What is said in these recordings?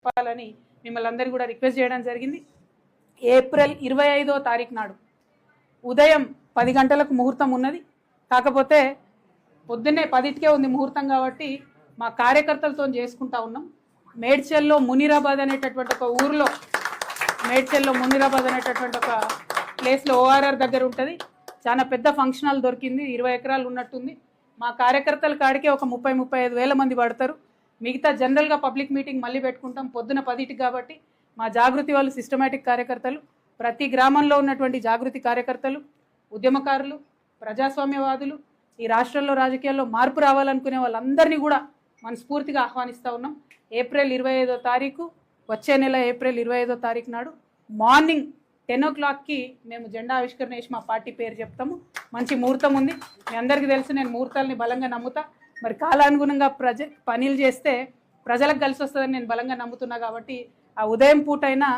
చెప్పాలని మిమ్మల్ని అందరికీ కూడా రిక్వెస్ట్ చేయడం జరిగింది. ఏప్రిల్ 25వ తారీఖు నాడు ఉదయం 10 గంటలకు ముహూర్తం ఉన్నది. కాకపోతే పొద్దున్నే 10కే ఉంది ముహూర్తం కాబట్టి మా కార్యకర్తలతో చేసుకుంటా ఉన్నాం. మేడ్చల్లో మునీరాబాద్ అనేటటువంటి ఒక ఊరిలో, మేడ్చల్లో మునీరాబాద్ అనేటటువంటి ఒక ప్లేస్లో ఓఆర్ఆర్ దగ్గర ఉంటుంది. చాలా పెద్ద ఫంక్షన్ హాల్ దొరికింది, 20 ఎకరాలు ఉన్నట్టుంది. మా కార్యకర్తల కాడికే ఒక 30-35 వేల మంది పడతారు. మిగతా జనరల్గా పబ్లిక్ మీటింగ్ మళ్ళీ పెట్టుకుంటాం పొద్దున 10కి కాబట్టి మా జాగృతి వాళ్ళు సిస్టమేటిక్ కార్యకర్తలు, ప్రతి గ్రామంలో ఉన్నటువంటి జాగృతి కార్యకర్తలు, ఉద్యమకారులు, ప్రజాస్వామ్యవాదులు, ఈ రాష్ట్రంలో రాజకీయాల్లో మార్పు రావాలనుకునే వాళ్ళందరినీ కూడా మనస్ఫూర్తిగా ఆహ్వానిస్తూ ఉన్నాం. ఏప్రిల్ 25వ తారీఖు, వచ్చే నెల ఏప్రిల్ 25వ తారీఖు నాడు మార్నింగ్ 10 o'clockకి మేము జెండా ఆవిష్కరణ చేసి మా పార్టీ పేరు చెప్తాము. మంచి ముహూర్తం ఉంది. మీ అందరికీ తెలుసు, నేను ముహూర్తాలని బలంగా నమ్ముతా. మరి కాలానుగుణంగా పనులు చేస్తే ప్రజలకు కలిసి వస్తుందని నేను బలంగా నమ్ముతున్నా కాబట్టి ఆ ఉదయం పూట అయినా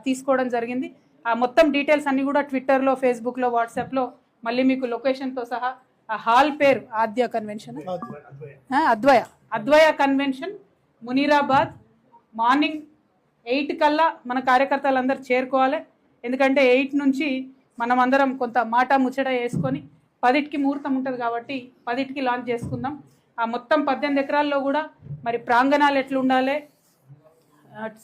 తీసుకోవడం జరిగింది. ఆ మొత్తం డీటెయిల్స్ అన్నీ కూడా ట్విట్టర్లో, ఫేస్బుక్లో, వాట్సాప్లో మళ్ళీ మీకు లొకేషన్తో సహా, ఆ హాల్ పేరు ఆద్య కన్వెన్షన్, అద్వయ కన్వెన్షన్, మునీరాబాద్. మార్నింగ్ 8 కల్లా మన కార్యకర్తలందరూ చేరుకోవాలి. ఎందుకంటే 8 నుంచి మనం అందరం కొంత మాట ముచ్చట వేసుకొని 10కి ముహూర్తం ఉంటుంది కాబట్టి 10కి లాంచ్ చేసుకుందాం. ఆ మొత్తం 18 ఎకరాల్లో కూడా మరి ప్రాంగణాలు ఎట్లుండాలి,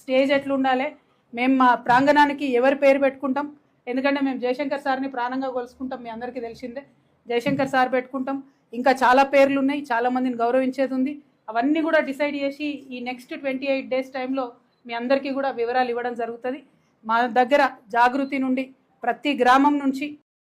స్టేజ్ ఎట్లుండాలి, మేము మా ప్రాంగణానికి ఎవరి పేరు పెట్టుకుంటాం. ఎందుకంటే మేము జయశంకర్ సార్ని ప్రాణంగా కొలుసుకుంటాం, మీ అందరికీ తెలిసిందే. జయశంకర్ సార్ పెట్టుకుంటాం. ఇంకా చాలా పేర్లు ఉన్నాయి, చాలామందిని గౌరవించేది ఉంది. అవన్నీ కూడా డిసైడ్ చేసి ఈ నెక్స్ట్ 28 days టైంలో మీ అందరికీ కూడా వివరాలు ఇవ్వడం జరుగుతుంది. మా దగ్గర జాగృతి నుండి ప్రతి గ్రామం నుంచి